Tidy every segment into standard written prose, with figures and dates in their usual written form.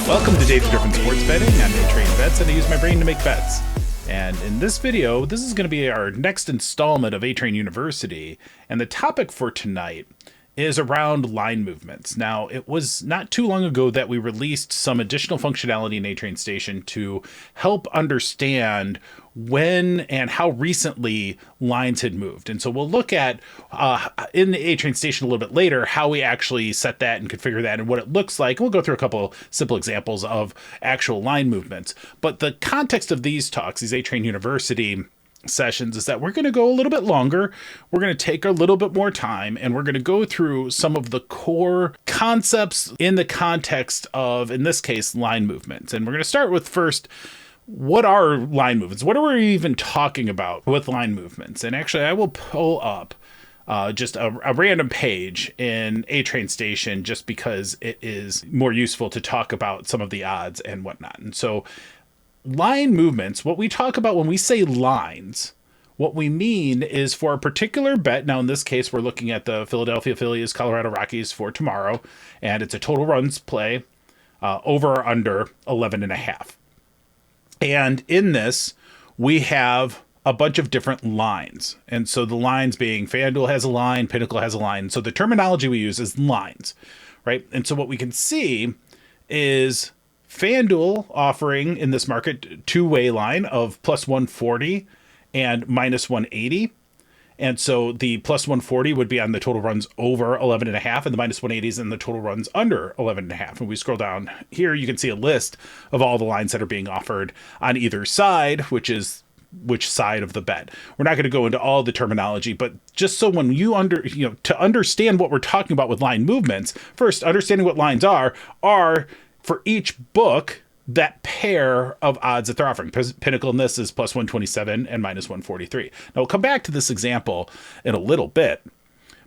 Welcome to David Griffin Sports Betting. I'm a trained bets and I use my brain to make bets. And in this video, this is going to be our next installment of A-Train University. And the topic for tonight is around line movements. Now, it was not too long ago that we released some additional functionality in A-Train Station to help understand when and how recently lines had moved. And so we'll look at, in the A-Train Station a little bit later, how we actually set that and configure that and what it looks like. And we'll go through a couple simple examples of actual line movements. But the context of these talks, these A-Train University sessions, is that we're going to go a little bit longer. We're going to take a little bit more time, and we're going to go through some of the core concepts in the context of, in this case, line movements. And we're going to start with first, what are line movements? What are we even talking about with line movements? And actually, I will pull up just a random page in A-Train Station just because it is more useful to talk about some of the odds and whatnot. And so line movements, what we talk about when we say lines, what we mean is for a particular bet. Now, in this case, we're looking at the Philadelphia Phillies, Colorado Rockies for tomorrow, and it's a total runs play over or under 11.5. And in this, we have a bunch of different lines. And so the lines being FanDuel has a line, Pinnacle has a line. So the terminology we use is lines, right? And so what we can see is FanDuel offering in this market two-way line of plus 140 and minus 180. And so the plus 140 would be on the total runs over 11.5, and the minus 180 is in the total runs under 11.5. And we scroll down here, you can see a list of all the lines that are being offered on either side, which is which side of the bet. We're not going to go into all the terminology, but just so when you to understand what we're talking about with line movements, first, understanding what lines are for each book, that pair of odds that they're offering. Pinnacle in this is plus 127 and minus 143. Now, we'll come back to this example in a little bit,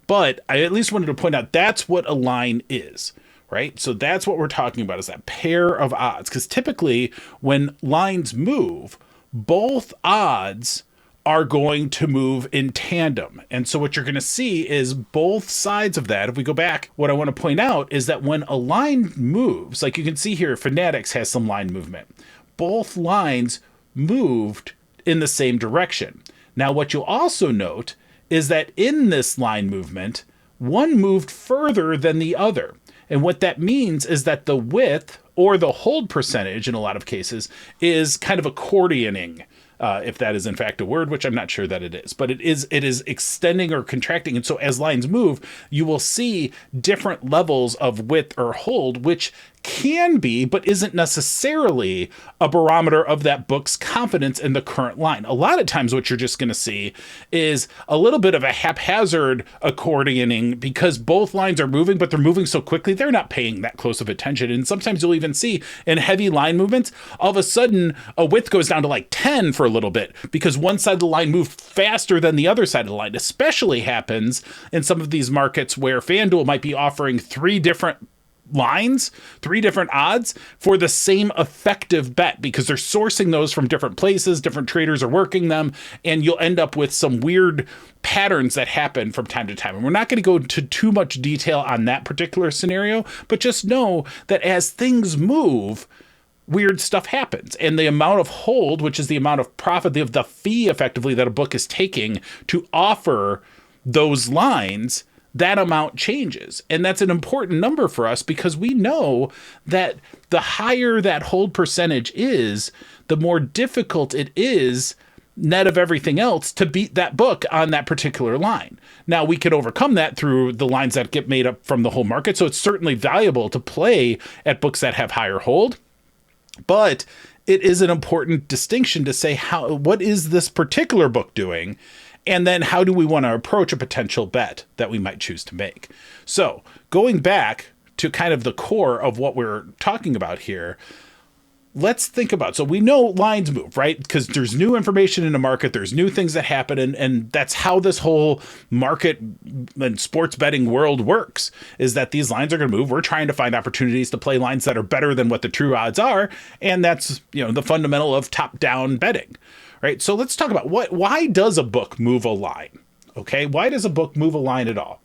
but I at least wanted to point out that's what a line is, right? So that's what we're talking about, is that pair of odds. Because typically when lines move, both odds are going to move in tandem. And so what you're going to see is both sides of that. If we go back, what I want to point out is that when a line moves, like you can see here, Fanatics has some line movement. Both lines moved in the same direction. Now, what you'll also note is that in this line movement, one moved further than the other. And what that means is that the width or the hold percentage in a lot of cases is kind of accordioning. If that is in fact a word, which I'm not sure that it is, but it is extending or contracting. And so as lines move, you will see different levels of width or hold, which can be, but isn't necessarily a barometer of that book's confidence in the current line. A lot of times what you're just going to see is a little bit of a haphazard accordioning because both lines are moving, but they're moving so quickly, they're not paying that close of attention. And sometimes you'll even see in heavy line movements, all of a sudden a width goes down to like 10 for a little bit because one side of the line moved faster than the other side of the line. Especially happens in some of these markets where FanDuel might be offering three different lines, three different odds for the same effective bet because they're sourcing those from different places, different traders are working them, and you'll end up with some weird patterns that happen from time to time. And we're not going to go into too much detail on that particular scenario, but just know that as things move, weird stuff happens. And the amount of hold, which is the amount of profit, the fee effectively that a book is taking to offer those lines, that amount changes. And that's an important number for us because we know that the higher that hold percentage is, the more difficult it is, net of everything else, to beat that book on that particular line. Now, we can overcome that through the lines that get made up from the whole market. So it's certainly valuable to play at books that have higher hold. But it is an important distinction to say, what is this particular book doing? And then how do we want to approach a potential bet that we might choose to make? So going back to kind of the core of what we're talking about here, let's think about, so we know lines move, right? Because there's new information in the market, there's new things that happen, and that's how this whole market and sports betting world works, is that these lines are going to move. We're trying to find opportunities to play lines that are better than what the true odds are, and that's, you know, the fundamental of top-down betting, right? So let's talk about why does a book move a line, okay? Why does a book move a line at all?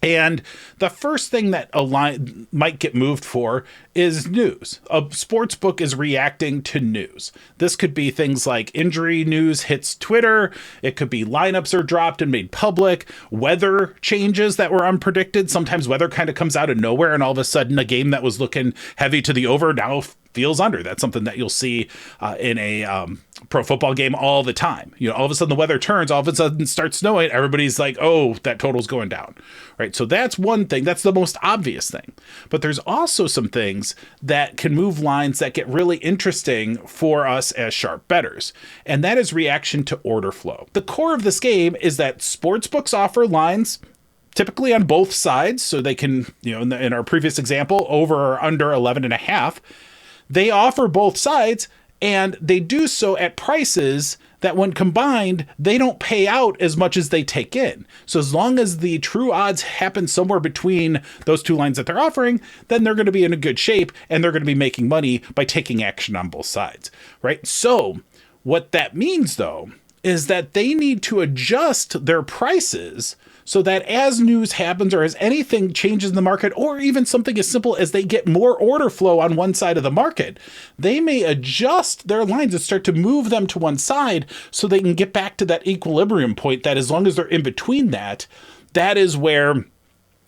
And the first thing that a line might get moved for is news. A sports book is reacting to news. This could be things like injury news hits Twitter. It could be lineups are dropped and made public. Weather changes that were unpredicted. Sometimes weather kind of comes out of nowhere, and all of a sudden a game that was looking heavy to the over now feels under. That's something that you'll see in a pro football game all the time. All of a sudden the weather turns, all of a sudden it starts snowing. Everybody's like, oh, that total's going down, right? So that's one thing. That's the most obvious thing. But there's also some things that can move lines that get really interesting for us as sharp bettors. And that is reaction to order flow. The core of this game is that sports books offer lines typically on both sides. So they can, in our previous example, over or under 11.5. They offer both sides, and they do so at prices that when combined, they don't pay out as much as they take in. So as long as the true odds happen somewhere between those two lines that they're offering, then they're going to be in a good shape, and they're going to be making money by taking action on both sides, right? So what that means, though, is that they need to adjust their prices so that as news happens or as anything changes in the market, or even something as simple as they get more order flow on one side of the market, they may adjust their lines and start to move them to one side so they can get back to that equilibrium point that as long as they're in between that is where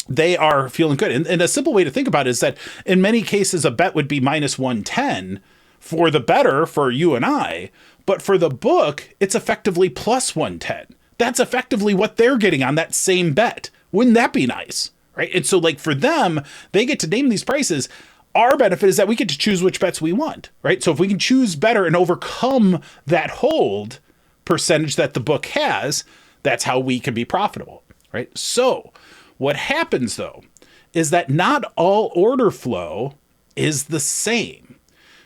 they are feeling good. And a simple way to think about it is that in many cases, a bet would be minus 110 for the bettor, for you and I, but for the book, it's effectively plus 110. That's effectively what they're getting on that same bet. Wouldn't that be nice? Right? And so for them, they get to name these prices. Our benefit is that we get to choose which bets we want, right? So if we can choose better and overcome that hold percentage that the book has, that's how we can be profitable, right? So what happens though, is that not all order flow is the same.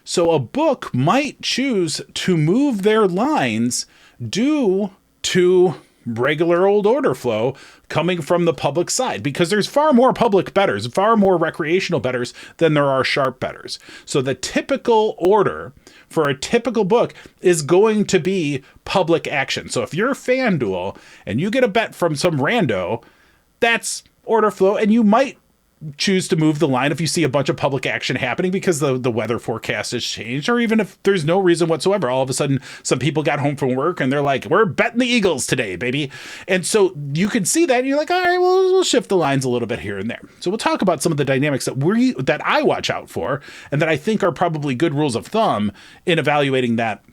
So a book might choose to move their lines due to regular old order flow coming from the public side, because there's far more public bettors, far more recreational bettors than there are sharp bettors. So the typical order for a typical book is going to be public action. So if you're FanDuel and you get a bet from some rando, that's order flow, and you might choose to move the line if you see a bunch of public action happening because the weather forecast has changed, or even if there's no reason whatsoever. All of a sudden, some people got home from work and they're like, we're betting the Eagles today, baby. And so you can see that and you're like, all right, well, we'll shift the lines a little bit here and there. So we'll talk about some of the dynamics that I watch out for and that I think are probably good rules of thumb in evaluating that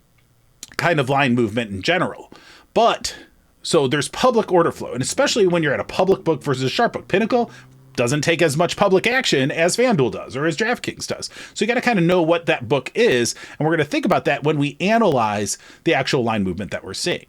kind of line movement in general. But so there's public order flow, and especially when you're at a public book versus a sharp book. Pinnacle doesn't take as much public action as FanDuel does or as DraftKings does. So you got to kind of know what that book is. And we're going to think about that when we analyze the actual line movement that we're seeing.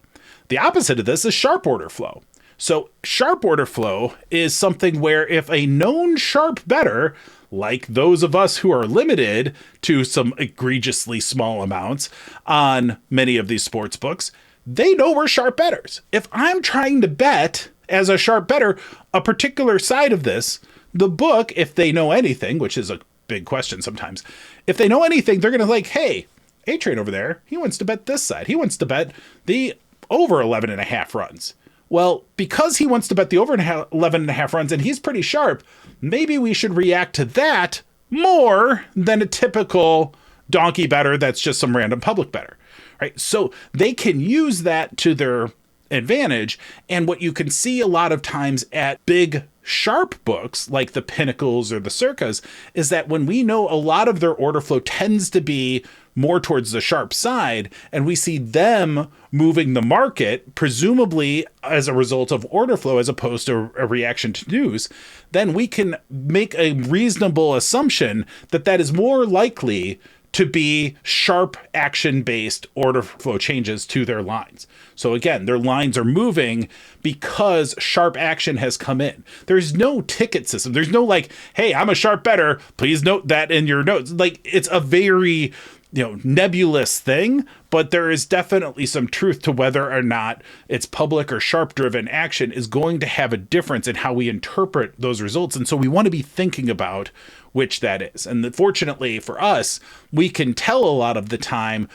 The opposite of this is sharp order flow. So sharp order flow is something where if a known sharp bettor, like those of us who are limited to some egregiously small amounts on many of these sports books, they know we're sharp bettors. If I'm trying to bet as a sharp bettor a particular side of this, the book, if they know anything, which is a big question sometimes, if they know anything, they're going to hey, A-Train over there, he wants to bet this side. He wants to bet the over 11.5 runs. Well, because he wants to bet the over 11.5 runs and he's pretty sharp, maybe we should react to that more than a typical donkey bettor that's just some random public bettor, right? So they can use that to their advantage. And what you can see a lot of times at big sharp books like the Pinnacles or the Circas is that when we know a lot of their order flow tends to be more towards the sharp side, and we see them moving the market, presumably as a result of order flow as opposed to a reaction to news, then we can make a reasonable assumption that that is more likely to be sharp action-based order flow changes to their lines. So again, their lines are moving because sharp action has come in. There's no ticket system. There's no hey, I'm a sharp bettor, please note that in your notes. It's a very nebulous thing, but there is definitely some truth to whether or not it's public or sharp driven action is going to have a difference in how we interpret those results. And so we want to be thinking about which that is. And fortunately for us, we can tell a lot of the time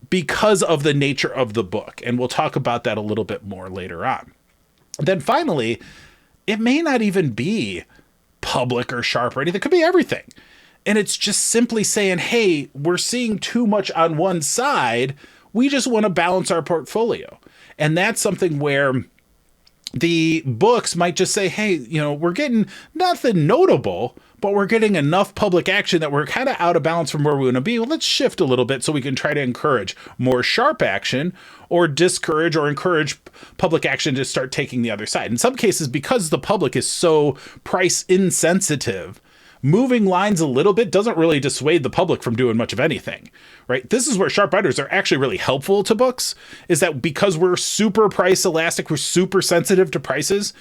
because of the nature of the book. And we'll talk about that a little bit more later on. Then finally, it may not even be public or sharp or anything. It could be everything. And it's just simply saying, hey, we're seeing too much on one side. We just want to balance our portfolio. And that's something where the books might just say, hey, we're getting nothing notable, but we're getting enough public action that we're kind of out of balance from where we want to be. Well, let's shift a little bit so we can try to encourage more sharp action or discourage or encourage public action to start taking the other side. In some cases, because the public is so price insensitive, moving lines a little bit doesn't really dissuade the public from doing much of anything, right? This is where sharp writers are actually really helpful to books, is that because we're super price elastic, we're super sensitive to prices.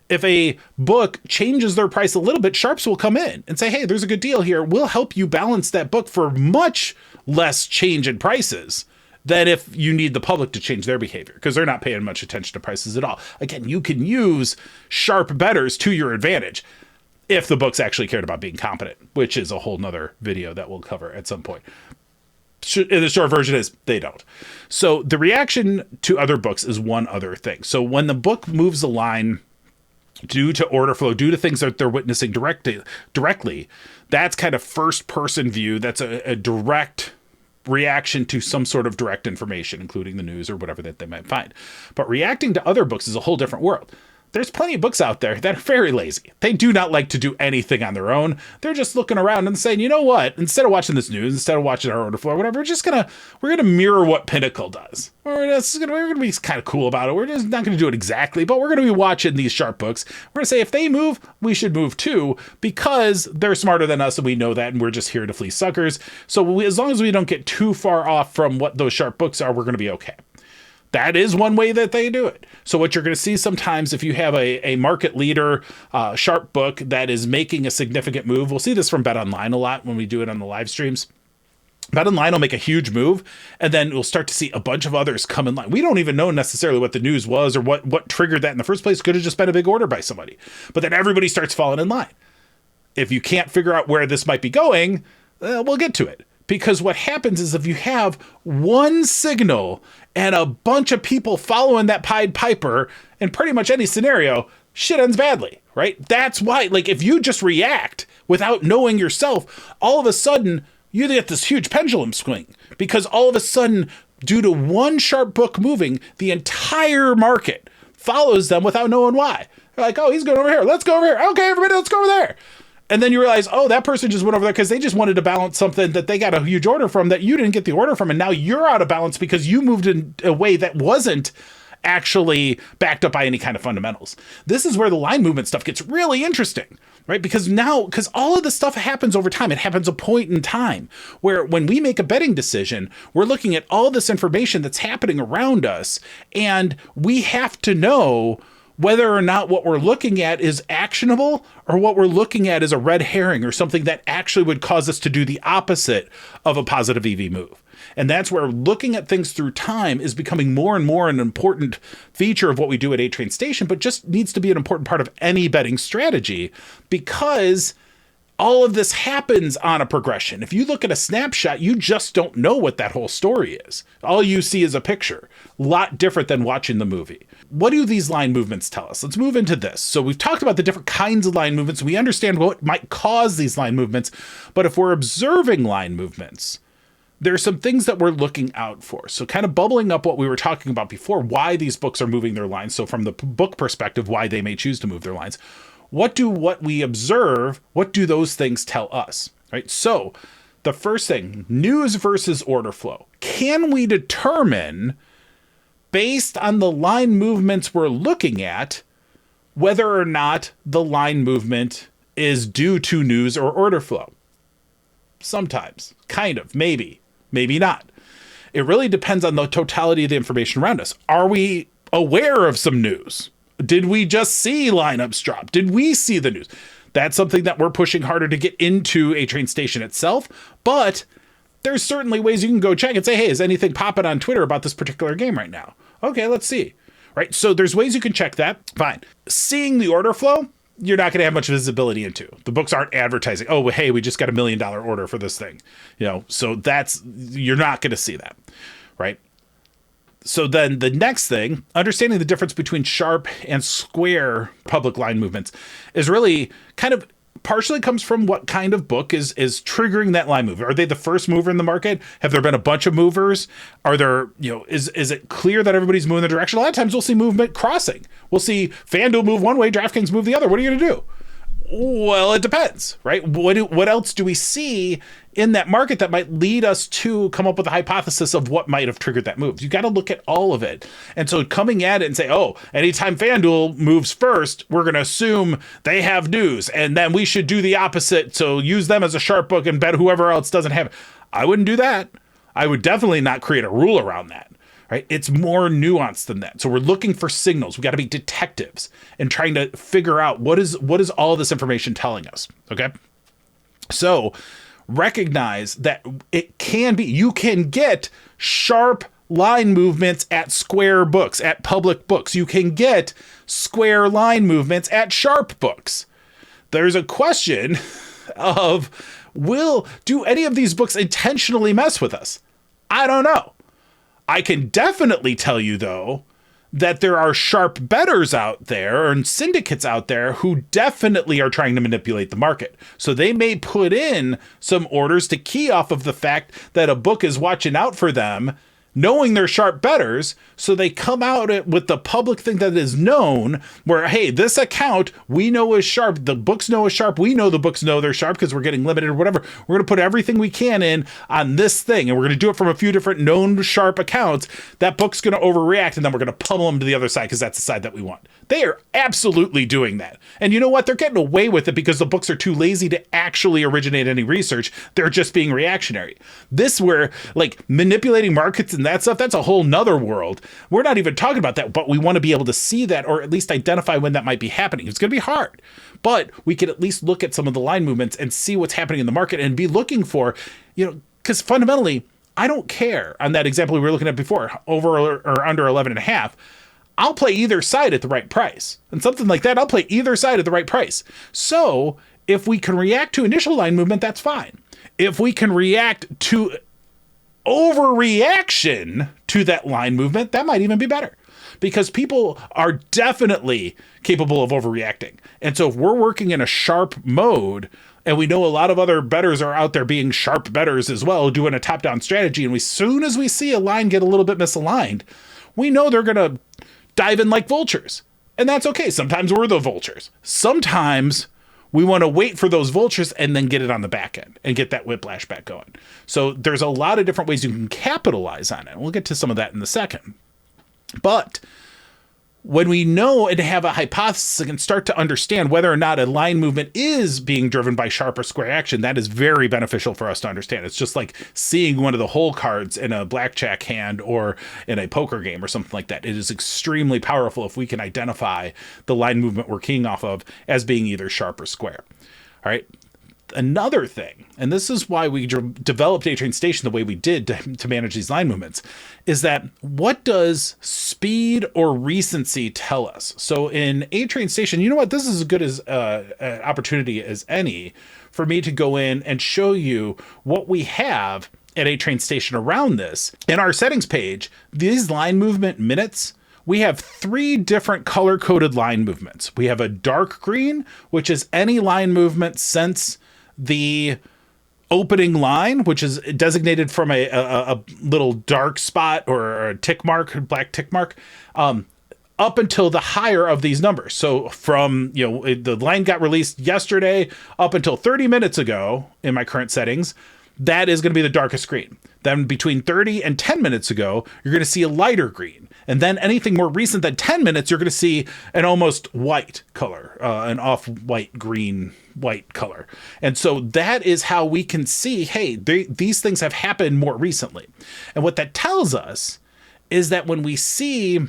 If a book changes their price a little bit, sharps will come in and say, hey, there's a good deal here. We'll help you balance that book for much less change in prices than if you need the public to change their behavior, because they're not paying much attention to prices at all. Again, you can use sharp bettors to your advantage if the book's actually cared about being competent, which is a whole nother video that we'll cover at some point. The short version is they don't. So the reaction to other books is one other thing. So when the book moves a line due to order flow, due to things that they're witnessing directly, that's kind of first person view. That's a direct reaction to some sort of direct information, including the news or whatever that they might find. But reacting to other books is a whole different world. There's plenty of books out there that are very lazy. They do not like to do anything on their own. They're just looking around and saying, you know what? Instead of watching this news, instead of watching our order flow or whatever, we're gonna mirror what Pinnacle does. We're gonna be kind of cool about it. We're just not gonna do it exactly, but we're gonna be watching these sharp books. We're gonna say if they move, we should move too, because they're smarter than us and we know that, and we're just here to fleece suckers. So as long as we don't get too far off from what those sharp books are, we're gonna be okay. That is one way that they do it. So what you're going to see sometimes if you have a market leader sharp book that is making a significant move, we'll see this from Bet Online a lot when we do it on the live streams. Bet Online will make a huge move, and then we'll start to see a bunch of others come in line. We don't even know necessarily what the news was or what triggered that in the first place. Could have just been a big order by somebody. But then everybody starts falling in line. If you can't figure out where this might be going, we'll get to it. Because what happens is if you have one signal and a bunch of people following that Pied Piper in pretty much any scenario, shit ends badly, right? That's why, like, if you just react without knowing yourself, all of a sudden you get this huge pendulum swing, because all of a sudden, due to one sharp book moving, the entire market follows them without knowing why. They're like, oh, he's going over here. Let's go over here. Okay, everybody, let's go over there. And then you realize, oh, that person just went over there because they just wanted to balance something that they got a huge order from that you didn't get the order from. And now you're out of balance because you moved in a way that wasn't actually backed up by any kind of fundamentals. This is where the line movement stuff gets really interesting, right? Because all of this stuff happens over time. It happens a point in time where when we make a betting decision, we're looking at all this information that's happening around us, and we have to know whether or not what we're looking at is actionable or what we're looking at is a red herring or something that actually would cause us to do the opposite of a positive EV move. And that's where looking at things through time is becoming more and more an important feature of what we do at A-Train Station, but just needs to be an important part of any betting strategy, because all of this happens on a progression. If you look at a snapshot, you just don't know what that whole story is. All you see is a picture. A lot different than watching the movie. What do these line movements tell us? Let's move into this. So we've talked about the different kinds of line movements. We understand what might cause these line movements. But if we're observing line movements, there are some things that we're looking out for. So kind of bubbling up what we were talking about before, why these books are moving their lines. So from the book perspective, why they may choose to move their lines. What we observe, what do those things tell us, right? So the first thing, news versus order flow. Can we determine, based on the line movements we're looking at, whether or not the line movement is due to news or order flow? Sometimes, kind of, maybe not. It really depends on the totality of the information around us. Are we aware of some news? Did we just see lineups drop? Did we see the news? That's something that we're pushing harder to get into A-Train Station itself, but there's certainly ways you can go check and say, hey, is anything popping on Twitter about this particular game right now? Okay, let's see. Right? So there's ways you can check that. Fine. Seeing the order flow, you're not going to have much visibility into. The books aren't advertising, oh, hey, we just got $1 million order for this thing. So you're not going to see that, right? So then the next thing, understanding the difference between sharp and square public line movements, is really kind of partially comes from what kind of book is triggering that line move. Are they the first mover in the market? Have there been a bunch of movers? Are there, is it clear that everybody's moving the direction? A lot of times we'll see movement crossing. We'll see FanDuel move one way, DraftKings move the other. What are you going to do? Well, it depends, right? What else do we see in that market that might lead us to come up with a hypothesis of what might have triggered that move? You got to look at all of it. And so coming at it and say, oh, anytime FanDuel moves first, we're going to assume they have news, and then we should do the opposite. So use them as a sharp book and bet whoever else doesn't have it. I wouldn't do that. I would definitely not create a rule around that. Right? It's more nuanced than that. So we're looking for signals. We got to be detectives and trying to figure out what is all this information telling us. Okay. So recognize that you can get sharp line movements at square books, at public books. You can get square line movements at sharp books. There's a question of, do any of these books intentionally mess with us? I don't know. I can definitely tell you, though, that there are sharp bettors out there and syndicates out there who definitely are trying to manipulate the market. So they may put in some orders to key off of the fact that a book is watching out for them, knowing they're sharp bettors. So they come out with the public thing that is known where, hey, this account we know is sharp. The books know is sharp. We know the books know they're sharp because we're getting limited or whatever. We're going to put everything we can in on this thing. And we're going to do it from a few different known sharp accounts. That book's going to overreact. And then we're going to pummel them to the other side because that's the side that we want. They are absolutely doing that. And you know what? They're getting away with it because the books are too lazy to actually originate any research. They're just being reactionary. This where like manipulating markets and that stuff, that's a whole nother world. We're not even talking about that, but we want to be able to see that or at least identify when that might be happening. It's going to be hard, but we can at least look at some of the line movements and see what's happening in the market and be looking for, because fundamentally, I don't care on that example we were looking at before, over or under 11.5. I'll play either side at the right price. And something like that, I'll play either side at the right price. So if we can react to initial line movement, that's fine. If we can react to overreaction to that line movement, that might even be better. Because people are definitely capable of overreacting. And so if we're working in a sharp mode, and we know a lot of other bettors are out there being sharp bettors as well, doing a top-down strategy, and as soon as we see a line get a little bit misaligned, we know they're going to dive in like vultures. And that's okay. Sometimes we're the vultures. Sometimes we want to wait for those vultures and then get it on the back end and get that whiplash back going. So there's a lot of different ways you can capitalize on it. We'll get to some of that in a second. But when we know and have a hypothesis and start to understand whether or not a line movement is being driven by sharp or square action, that is very beneficial for us to understand. It's just like seeing one of the hole cards in a blackjack hand or in a poker game or something like that. It is extremely powerful if we can identify the line movement we're keying off of as being either sharp or square. All right. Another thing, and this is why we developed A-Train Station the way we did to manage these line movements, is that what does speed or recency tell us? So in A-Train Station, you know what? This is as good as an opportunity as any for me to go in and show you what we have at A-Train Station around this. In our settings page, these line movement minutes, we have 3 different color-coded line movements. We have a dark green, which is any line movement since the opening line, which is designated from a little dark spot or a tick mark, black tick mark, up until the higher of these numbers. So from, the line got released yesterday up until 30 minutes ago in my current settings, that is going to be the darkest green. Then between 30 and 10 minutes ago, you're going to see a lighter green. And then anything more recent than 10 minutes, you're going to see an almost white color, an off-white green white color. And so that is how we can see, hey, these things have happened more recently. And what that tells us is that when we see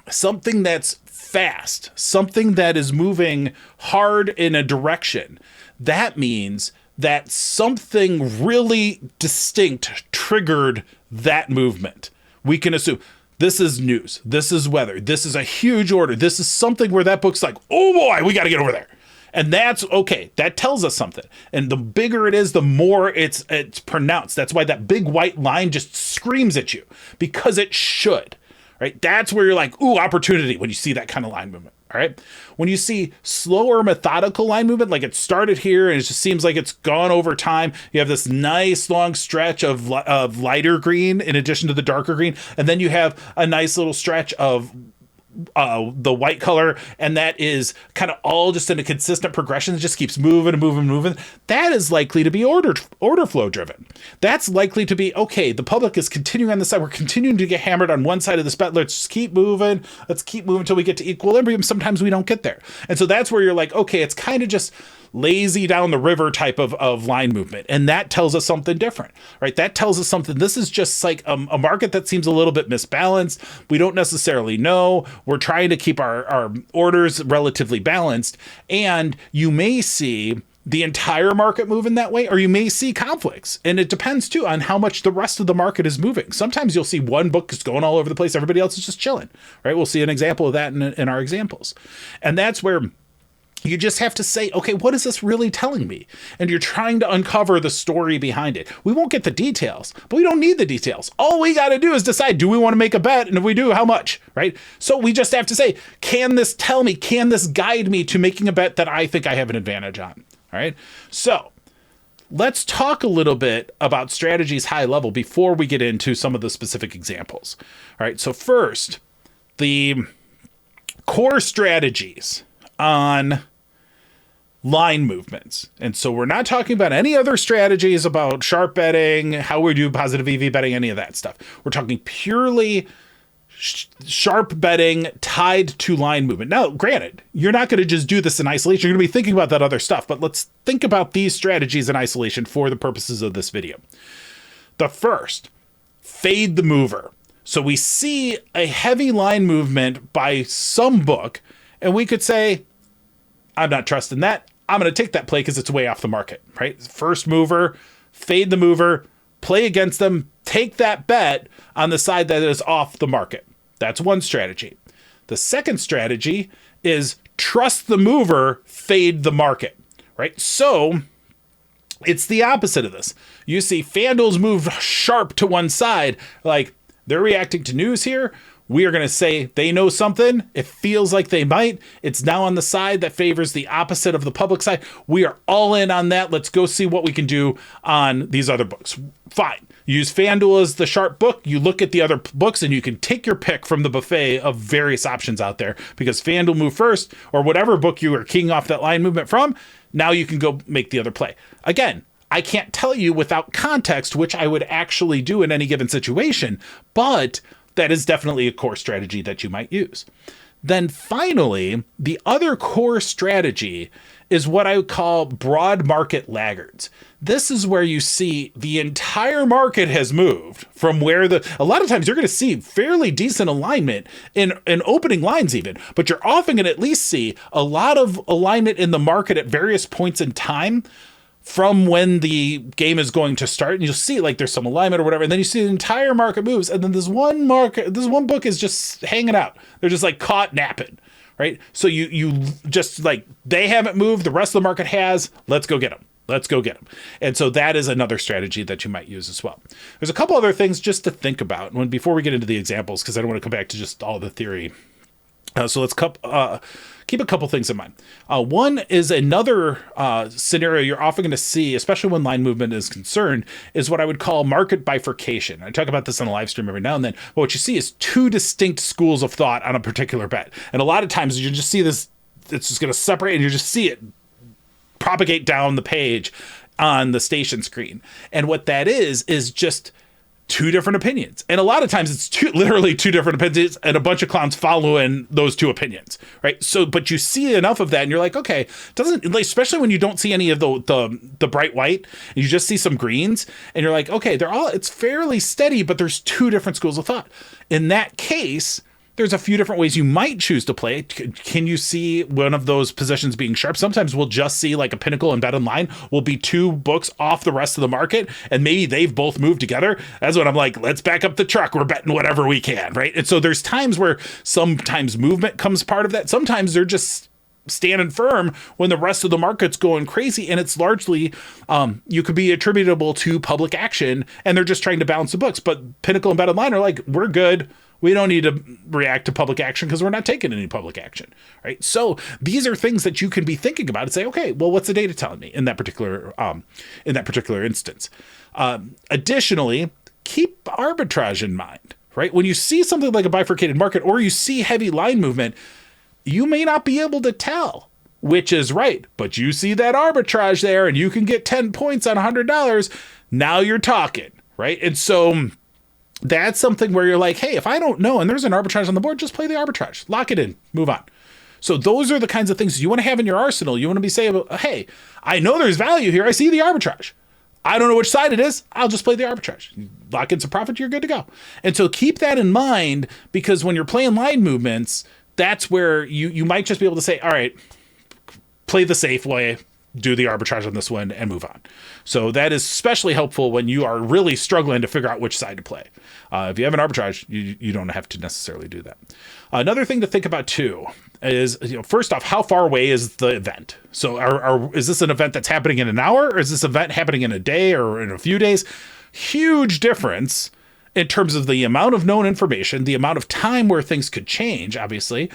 something that's fast, something that is moving hard in a direction, that means that something really distinct triggered that movement. We can assume this is news. This is weather. This is a huge order. This is something where that book's like, oh boy, we got to get over there. And that's okay. That tells us something. And the bigger it is, the more it's pronounced. That's why that big white line just screams at you, because it should, right? That's where you're like, ooh, opportunity, when you see that kind of line movement. All right. When you see slower methodical line movement, like it started here and it just seems like it's gone over time. You have this nice long stretch of lighter green in addition to the darker green. And then you have a nice little stretch of the white color, and that is kind of all just in a consistent progression. It just keeps moving and moving and moving. That is likely to be order flow driven. That's likely to be, okay, the public is continuing on this side. We're continuing to get hammered on one side of this bet. Let's just keep moving. Let's keep moving until we get to equilibrium. Sometimes we don't get there. And so that's where you're like, okay, it's kind of just lazy down the river type of line movement. And that tells us something different, right? That tells us something. This is just like a market that seems a little bit misbalanced. We don't necessarily know. We're trying to keep our orders relatively balanced. And you may see the entire market move in that way, or you may see conflicts. And it depends too on how much the rest of the market is moving. Sometimes you'll see one book is going all over the place. Everybody else is just chilling, right? We'll see an example of that in our examples. And that's where you just have to say, okay, what is this really telling me? And you're trying to uncover the story behind it. We won't get the details, but we don't need the details. All we got to do is decide, do we want to make a bet? And if we do, how much, right? So we just have to say, can this tell me, can this guide me to making a bet that I think I have an advantage on? All right. So let's talk a little bit about strategies high level before we get into some of the specific examples. All right. So first, the core strategies on line movements. And so we're not talking about any other strategies about sharp betting, how we do positive EV betting, any of that stuff. We're talking purely sharp betting tied to line movement. Now, granted, you're not going to just do this in isolation. You're going to be thinking about that other stuff, but let's think about these strategies in isolation for the purposes of this video. The first, fade the mover. So we see a heavy line movement by some book, and we could say, I'm not trusting that. I'm going to take that play because it's way off the market, right? First mover, fade the mover, play against them, take that bet on the side that is off the market. That's one strategy. The second strategy is trust the mover, fade the market, right? So it's the opposite of this. You see FanDuel's move sharp to one side, like they're reacting to news here. We are going to say they know something. It feels like they might. It's now on the side that favors the opposite of the public side. We are all in on that. Let's go see what we can do on these other books. Fine. Use FanDuel as the sharp book. You look at the other books and you can take your pick from the buffet of various options out there, because FanDuel moved first, or whatever book you are keying off that line movement from. Now you can go make the other play. Again, I can't tell you without context, which I would actually do in any given situation, but that is definitely a core strategy that you might use. Then finally, the other core strategy is what I would call broad market laggards. This is where you see the entire market has moved from where a lot of times you're going to see fairly decent alignment in opening lines even, but you're often going to at least see a lot of alignment in the market at various points in time from when the game is going to start, and you'll see like there's some alignment or whatever, and then you see the entire market moves, and then this one book is just hanging out. They're just like caught napping, right? So you just like, they haven't moved, the rest of the market has. Let's go get them. And so that is another strategy that you might use as well. There's a couple other things just to think about before we get into the examples, because I don't want to come back to just all the theory. So let's keep a couple things in mind. One is another scenario you're often going to see, especially when line movement is concerned, is what I would call market bifurcation. I talk about this on a live stream every now and then. But what you see is two distinct schools of thought on a particular bet. And a lot of times you just see this, it's just going to separate, and you just see it propagate down the page on the station screen. And what that is just two different opinions. And a lot of times it's literally two different opinions and a bunch of clowns following those two opinions, right? So, but you see enough of that and you're like, okay, especially when you don't see any of the bright white, and you just see some greens, and you're like, okay, it's fairly steady, but there's two different schools of thought. In that case, there's a few different ways you might choose to play. Can you see one of those positions being sharp? Sometimes we'll just see like a Pinnacle and Bet Online will be two books off the rest of the market, and maybe they've both moved together. That's when I'm like, let's back up the truck. We're betting whatever we can, right? And so there's times where sometimes movement comes part of that. Sometimes they're just standing firm when the rest of the market's going crazy. And it's largely, you could be attributable to public action, and they're just trying to balance the books. But Pinnacle and BetOnline are like, we're good. We don't need to react to public action because we're not taking any public action, right? So these are things that you can be thinking about and say, okay, well, what's the data telling me in that particular instance? Additionally, keep arbitrage in mind, right? When you see something like a bifurcated market or you see heavy line movement, you may not be able to tell which is right, but you see that arbitrage there and you can get 10 points on $100. Now you're talking, right? And so that's something where you're like, hey, if I don't know and there's an arbitrage on the board, just play the arbitrage, lock it in, move on. So those are the kinds of things you want to have in your arsenal. You want to be saying, hey, I know there's value here. I see the arbitrage. I don't know which side it is. I'll just play the arbitrage. Lock in some profit, you're good to go. And so keep that in mind, because when you're playing line movements, that's where you might just be able to say, all right, play the safe way, do the arbitrage on this one and move on. So that is especially helpful when you are really struggling to figure out which side to play. If you have an arbitrage, you don't have to necessarily do that. Another thing to think about too is, first off, how far away is the event? So is this an event that's happening in an hour, or is this event happening in a day or in a few days? Huge difference in terms of the amount of known information, the amount of time where things could change, obviously,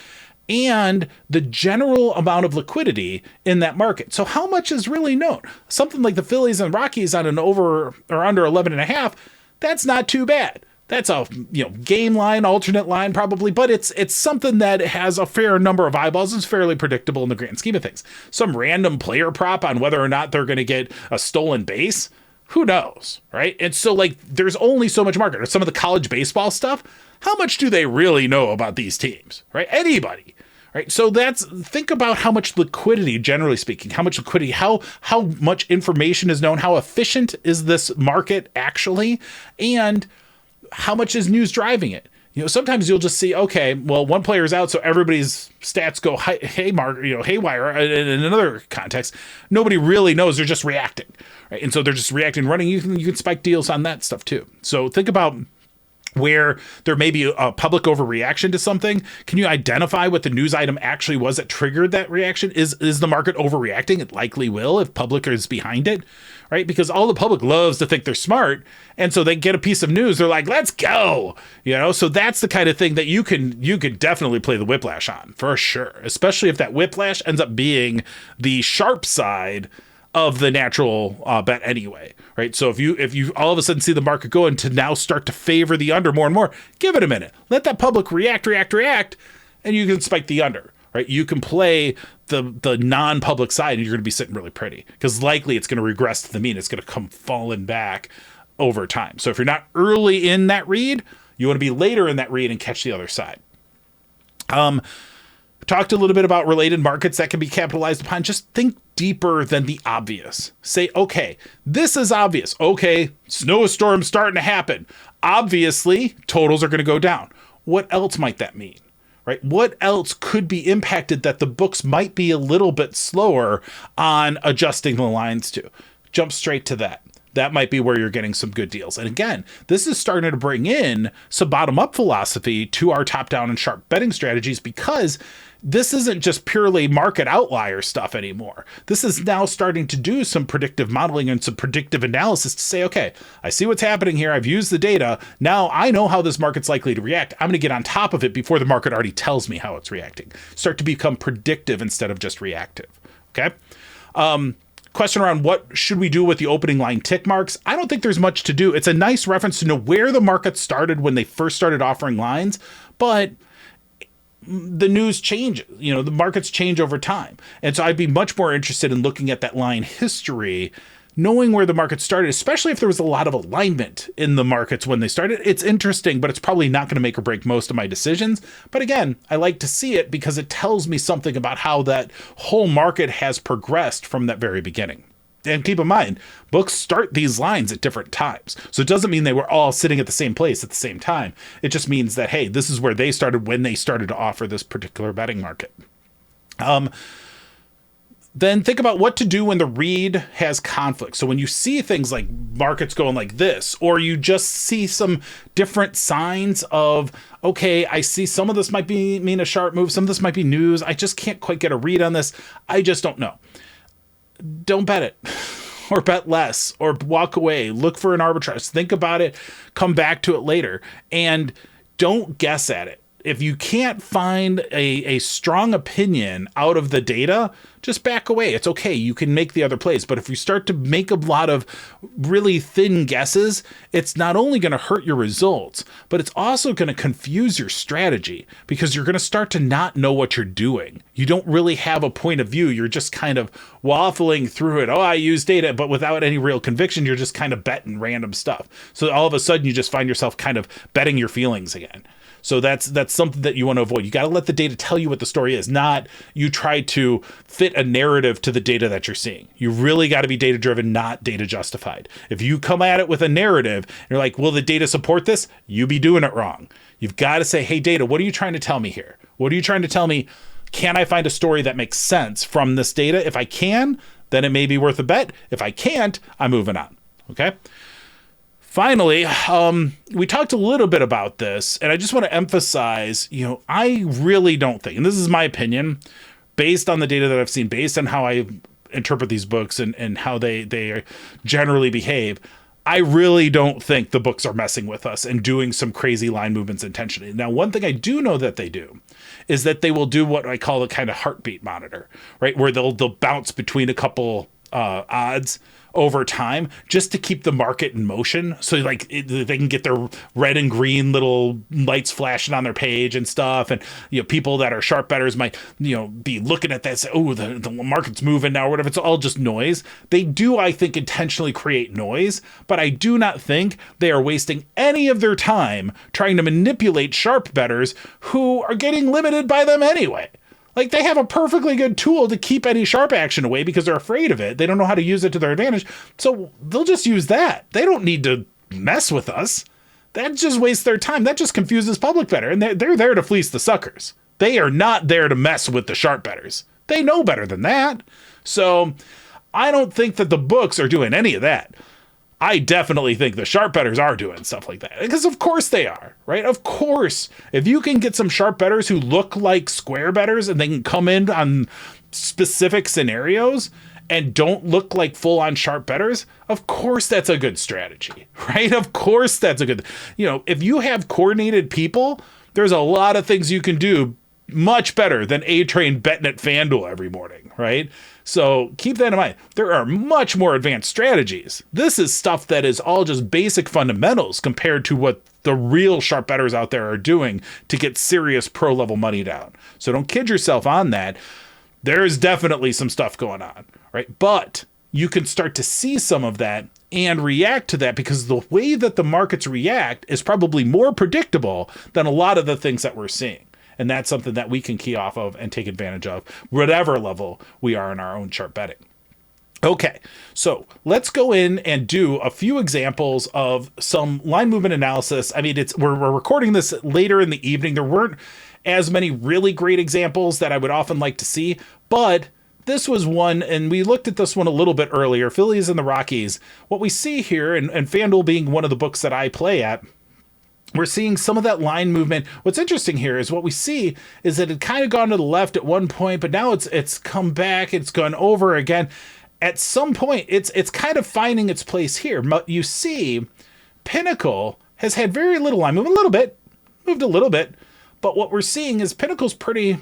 and the general amount of liquidity in that market. So how much is really known? Something like the Phillies and Rockies on an over or under 11.5, that's not too bad. That's a game line, alternate line probably, but it's something that has a fair number of eyeballs. It's fairly predictable in the grand scheme of things. Some random player prop on whether or not they're going to get a stolen base, who knows, right? And so there's only so much market. Or some of the college baseball stuff, how much do they really know about these teams, right? Anybody. Right. So think about how much liquidity, generally speaking, how much liquidity, how much information is known, how efficient is this market actually, and how much is news driving it. Sometimes you'll just see, okay, well, one player is out, so everybody's stats go haywire. In another context, nobody really knows; they're just reacting, right? And so they're just reacting, running. You can spike deals on that stuff too. So think about where there may be a public overreaction to something. Can you identify what the news item actually was that triggered that reaction? Is the market overreacting? It likely will if public is behind it, right? Because all the public loves to think they're smart. And so they get a piece of news. They're like, let's go, so that's the kind of thing that you could definitely play the whiplash on for sure. Especially if that whiplash ends up being the sharp side of the natural bet anyway, right? So if you all of a sudden see the market going to now start to favor the under more and more, give it a minute. Let that public react, and you can spike the under, right? You can play the non-public side, and you're going to be sitting really pretty, because likely it's going to regress to the mean. It's going to come falling back over time. So if you're not early in that read, you want to be later in that read and catch the other side. Talked a little bit about related markets that can be capitalized upon. Just think deeper than the obvious. Say, okay, this is obvious. Okay, snowstorm starting to happen. Obviously, totals are going to go down. What else might that mean? Right? What else could be impacted that the books might be a little bit slower on adjusting the lines to? Jump straight to that. That might be where you're getting some good deals. And again, this is starting to bring in some bottom-up philosophy to our top-down and sharp betting strategies, because this isn't just purely market outlier stuff anymore. This is now starting to do some predictive modeling and some predictive analysis to say, okay, I see what's happening here. I've used the data. Now I know how this market's likely to react. I'm going to get on top of it before the market already tells me how it's reacting. Start to become predictive instead of just reactive. Okay. Question around what should we do with the opening line tick marks? I don't think there's much to do. It's a nice reference to know where the market started when they first started offering lines, but the news changes, the markets change over time. And so I'd be much more interested in looking at that line history, knowing where the market started, especially if there was a lot of alignment in the markets when they started. It's interesting, but it's probably not going to make or break most of my decisions. But again, I like to see it because it tells me something about how that whole market has progressed from that very beginning. And keep in mind, books start these lines at different times. So it doesn't mean they were all sitting at the same place at the same time. It just means that, hey, this is where they started when they started to offer this particular betting market. then think about what to do when the read has conflict. So when you see things like markets going like this, or you just see some different signs of, okay, I see some of this might mean a sharp move, some of this might be news, I just can't quite get a read on this, I just don't know. Don't bet it. Or bet less, or walk away, look for an arbitrage, think about it, come back to it later, and don't guess at it. If you can't find a strong opinion out of the data, just back away. It's okay. You can make the other plays. But if you start to make a lot of really thin guesses, it's not only going to hurt your results, but it's also going to confuse your strategy, because you're going to start to not know what you're doing. You don't really have a point of view. You're just kind of waffling through it. Oh, I use data, but without any real conviction, you're just kind of betting random stuff. So all of a sudden you just find yourself kind of betting your feelings again. So that's something that you want to avoid. You got to let the data tell you what the story is, not you try to fit a narrative to the data that you're seeing. You really got to be data driven, not data justified. If you come at it with a narrative and you're like, will the data support this? You be doing it wrong. You've got to say, hey, data, what are you trying to tell me here? What are you trying to tell me? Can I find a story that makes sense from this data? If I can, then it may be worth a bet. If I can't, I'm moving on. Okay. Finally, we talked a little bit about this, and I just want to emphasize, I really don't think, and this is my opinion, based on the data that I've seen, based on how I interpret these books and how they generally behave, I really don't think the books are messing with us and doing some crazy line movements intentionally. Now, one thing I do know that they do is that they will do what I call a kind of heartbeat monitor, right? Where they'll bounce between a couple odds over time just to keep the market in motion. So they can get their red and green little lights flashing on their page and stuff. And, people that are sharp bettors might, be looking at that, say, oh, the market's moving now or whatever. It's all just noise. They do, I think, intentionally create noise, but I do not think they are wasting any of their time trying to manipulate sharp bettors who are getting limited by them anyway. Like, they have a perfectly good tool to keep any sharp action away because they're afraid of it. They don't know how to use it to their advantage. So they'll just use that. They don't need to mess with us. That just wastes their time. That just confuses public better. And they're there to fleece the suckers. They are not there to mess with the sharp bettors. They know better than that. So I don't think that the books are doing any of that. I definitely think the sharp bettors are doing stuff like that, because of course they are, right? Of course, if you can get some sharp bettors who look like square bettors and they can come in on specific scenarios and don't look like full on sharp bettors, of course that's a good strategy, right? Of course that's a good, if you have coordinated people, there's a lot of things you can do much better than A-Train betting at FanDuel every morning, right? So keep that in mind. There are much more advanced strategies. This is stuff that is all just basic fundamentals compared to what the real sharp bettors out there are doing to get serious pro level money down. So don't kid yourself on that. There's definitely some stuff going on, right? But you can start to see some of that and react to that, because the way that the markets react is probably more predictable than a lot of the things that we're seeing. And that's something that we can key off of and take advantage of, whatever level we are in our own sharp betting. Okay, so let's go in and do a few examples of some line movement analysis. I mean, we're recording this later in the evening. There weren't as many really great examples that I would often like to see, but this was one, and we looked at this one a little bit earlier, Phillies and the Rockies. What we see here, and FanDuel being one of the books that I play at, we're seeing some of that line movement. What's interesting here is what we see is that it kind of gone to the left at one point, but now it's come back. It's gone over again. At some point, it's kind of finding its place here. You see, Pinnacle has had very little line movement, moved a little bit, but what we're seeing is Pinnacle's pretty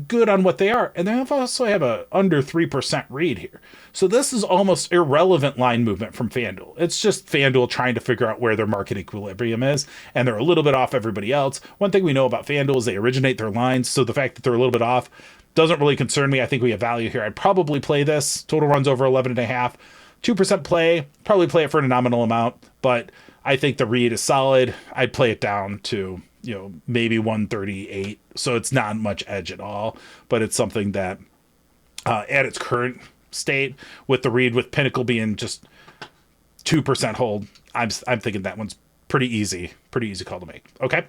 good on what they are, and they also have a under 3% read here. So this is almost irrelevant line movement from FanDuel. It's just FanDuel trying to figure out where their market equilibrium is, and they're a little bit off everybody else. One thing we know about FanDuel is they originate their lines, so the fact that they're a little bit off doesn't really concern me. I think we have value here. I'd probably play this. Total runs over 11.5. 2% play. Probably play it for a nominal amount, but I think the read is solid. I'd play it down to maybe 138. So it's not much edge at all, but it's something that at its current state, with the read with Pinnacle being just 2% hold, I'm thinking that one's pretty easy call to make. Okay.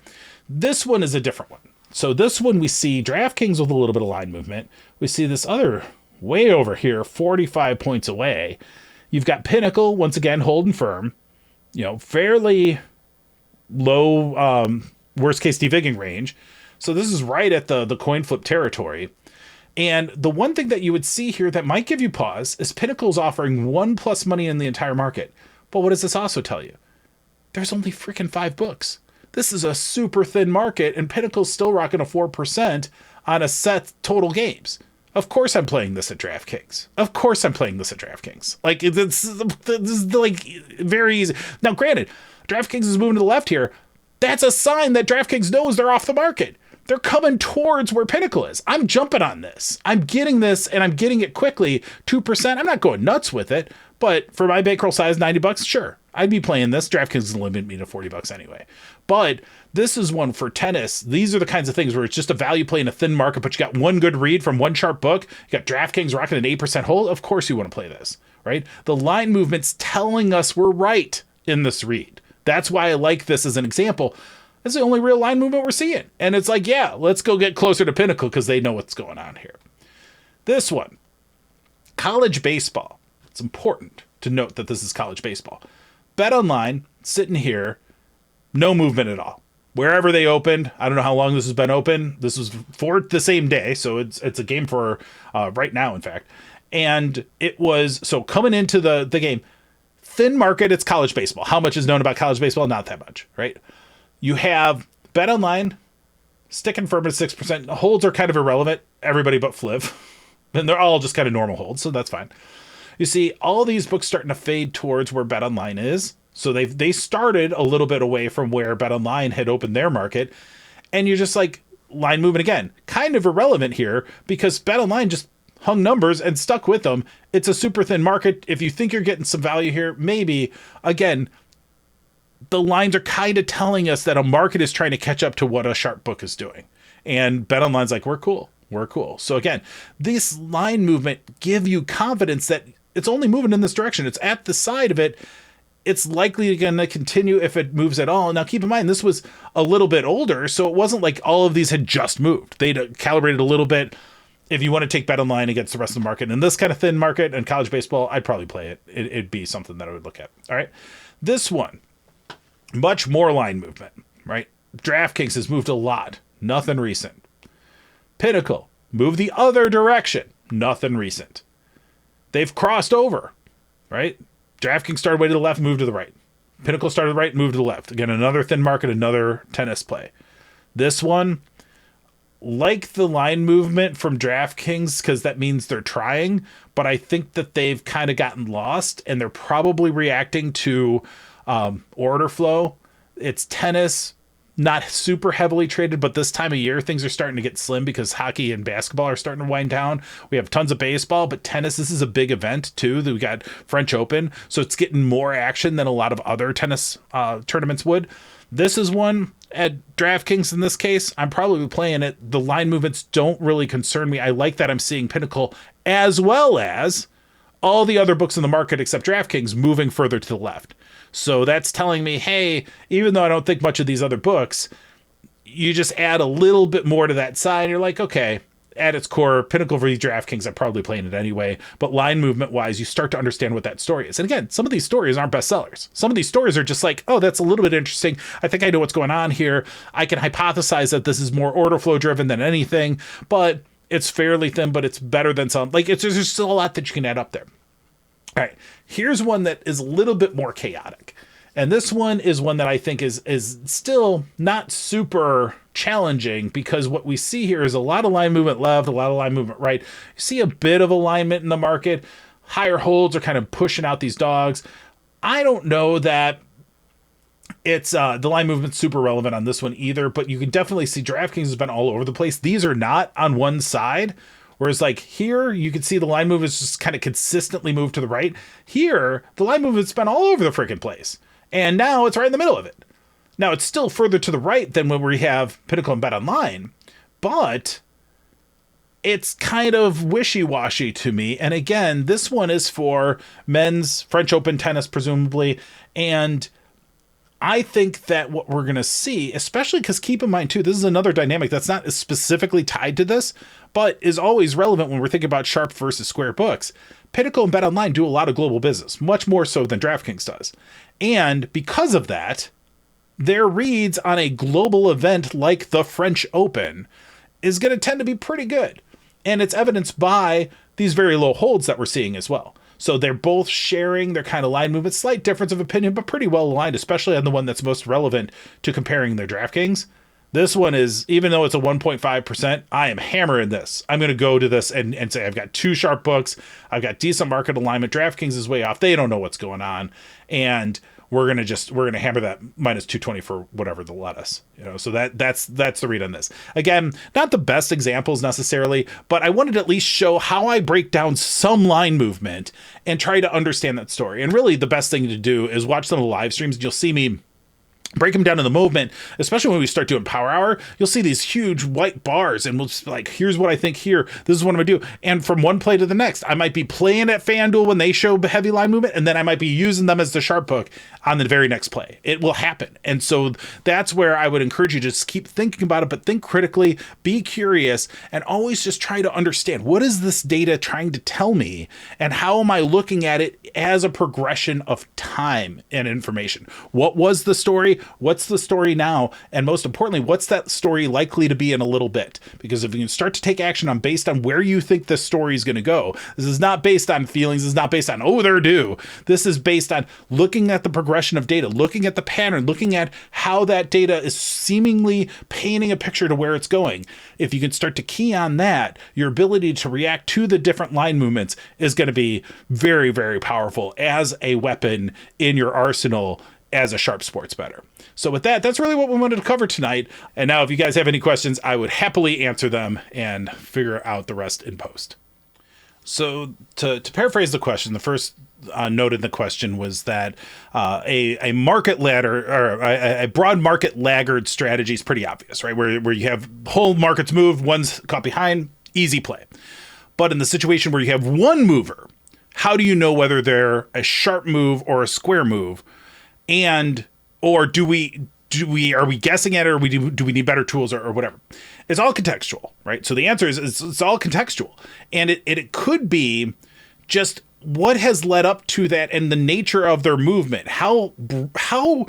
This one is a different one. So this one we see DraftKings with a little bit of line movement. We see this other way over here, 45 points away. You've got Pinnacle, once again, holding firm, fairly low worst case devigging range. So this is right at the coin flip territory. And the one thing that you would see here that might give you pause is Pinnacle's offering 1+ money in the entire market. But what does this also tell you? There's only freaking 5 books. This is a super thin market, and Pinnacle's still rocking a 4% on a set total games. Of course I'm playing this at DraftKings. Like, this is like very easy. Now, granted, DraftKings is moving to the left here. That's a sign that DraftKings knows they're off the market. They're coming towards where Pinnacle is. I'm jumping on this. I'm getting this, and I'm getting it quickly. 2%. I'm not going nuts with it, but for my bankroll size, $90, sure, I'd be playing this. DraftKings is limiting me to $40 anyway. But this is one for tennis. These are the kinds of things where it's just a value play in a thin market, but you got one good read from one sharp book. You got DraftKings rocking an 8% hold. Of course you want to play this, right? The line movement's telling us we're right in this read. That's why I like this as an example. It's the only real line movement we're seeing. And it's like, yeah, let's go get closer to Pinnacle because they know what's going on here. This one, college baseball. It's important to note that this is college baseball. BetOnline, sitting here, no movement at all. Wherever they opened, I don't know how long this has been open. This was for the same day, so it's a game for right now, in fact. And it was, so coming into the game, thin market, it's college baseball. How much is known about college baseball? Not that much, right? You have BetOnline sticking firm at 6%. Holds are kind of irrelevant. Everybody but Fliv. And they're all just kind of normal holds, so that's fine. You see all these books starting to fade towards where BetOnline is. So they started a little bit away from where BetOnline had opened their market. And you're just like, line movement again. Kind of irrelevant here because BetOnline just hung numbers and stuck with them. It's a super thin market. If you think you're getting some value here, maybe. Again, the lines are kind of telling us that a market is trying to catch up to what a sharp book is doing. And BetOnline's like, we're cool. So again, this line movement give you confidence that it's only moving in this direction. It's at the side of it. It's likely going to continue if it moves at all. Now, keep in mind, this was a little bit older, so it wasn't like all of these had just moved. They'd calibrated a little bit. If you want to take BetOnline against the rest of the market, in this kind of thin market and college baseball, I'd probably play it. It'd be something that I would look at. All right. This one, much more line movement, right? DraftKings has moved a lot. Nothing recent. Pinnacle, move the other direction. Nothing recent. They've crossed over, right? DraftKings started way to the left, moved to the right. Pinnacle started right, moved to the left. Again, another thin market, another tennis play. This one, like the line movement from DraftKings, because that means they're trying, but I think that they've kind of gotten lost, and they're probably reacting to order flow. It's tennis, not super heavily traded, but this time of year, things are starting to get slim because hockey and basketball are starting to wind down. We have tons of baseball, but tennis, this is a big event too. We got French Open, so it's getting more action than a lot of other tennis tournaments would. This is one at DraftKings in this case. I'm probably playing it. The line movements don't really concern me. I like that I'm seeing Pinnacle as well as all the other books in the market except DraftKings moving further to the left. So that's telling me, hey, even though I don't think much of these other books, you just add a little bit more to that side. You're like, okay, at its core, Pinnacle v. DraftKings, I'm probably playing it anyway. But line movement wise, you start to understand what that story is. And again, some of these stories aren't bestsellers. Some of these stories are just like, oh, that's a little bit interesting. I think I know what's going on here. I can hypothesize that this is more order flow driven than anything, but it's fairly thin, but it's better than some. Like, there's still a lot that you can add up there. All right, here's one that is a little bit more chaotic. And this one is one that I think is still not super challenging because what we see here is a lot of line movement left, a lot of line movement right. You see a bit of alignment in the market. Higher holds are kind of pushing out these dogs. I don't know that it's the line movement's super relevant on this one either, but you can definitely see DraftKings has been all over the place. These are not on one side. Whereas like here, you can see the line movements just kind of consistently move to the right. Here, the line movement's been all over the freaking place. And now it's right in the middle of it. Now it's still further to the right than when we have Pinnacle and BetOnline, but it's kind of wishy-washy to me. And again, this one is for men's French Open tennis, presumably. And I think that what we're going to see, especially because keep in mind too, this is another dynamic that's not specifically tied to this, but is always relevant when we're thinking about Sharp versus Square books. Pinnacle and BetOnline do a lot of global business, much more so than DraftKings does. And because of that, their reads on a global event like the French Open is going to tend to be pretty good. And it's evidenced by these very low holds that we're seeing as well. So they're both sharing their kind of line movement, slight difference of opinion, but pretty well aligned, especially on the one that's most relevant to comparing their DraftKings. This one is, even though it's a 1.5%, I am hammering this. I'm going to go to this and say I've got two Sharp books. I've got decent market alignment. DraftKings is way off. They don't know what's going on. And we're going to hammer that minus 220 for whatever they'll let us, so that's the read on this. Again, not the best examples necessarily, but I wanted to at least show how I break down some line movement and try to understand that story. And really the best thing to do is watch some of the live streams. You'll see me break them down in the movement, especially when we start doing Power Hour. You'll see these huge white bars and we'll just be like, here's what I think here. This is what I'm going to do. And from one play to the next, I might be playing at FanDuel when they show heavy line movement, and then I might be using them as the Sharp book on the very next play. It will happen. And so that's where I would encourage you to just keep thinking about it, but think critically, be curious, and always just try to understand, what is this data trying to tell me? And how am I looking at it as a progression of time and information? What was the story? What's the story now? And most importantly, what's that story likely to be in a little bit? Because if you can start to take action on based on where you think the story is going to go, this is not based on feelings. This is not based on, oh, they're due. This is based on looking at the progression of data, looking at the pattern, looking at how that data is seemingly painting a picture to where it's going. If you can start to key on that, your ability to react to the different line movements is going to be very, very powerful as a weapon in your arsenal as a Sharp sports bettor. So with that, that's really what we wanted to cover tonight. And now if you guys have any questions, I would happily answer them and figure out the rest in post. So to paraphrase the question, the first note in the question was that a market ladder or a broad market laggard strategy is pretty obvious, right? Where you have whole markets moved, one's caught behind, easy play. But in the situation where you have one mover, how do you know whether they're a Sharp move or a Square move? Or are we guessing at it, or do we need better tools or whatever? It's all contextual, right? So the answer is it's all contextual, and it could be just what has led up to that and the nature of their movement. How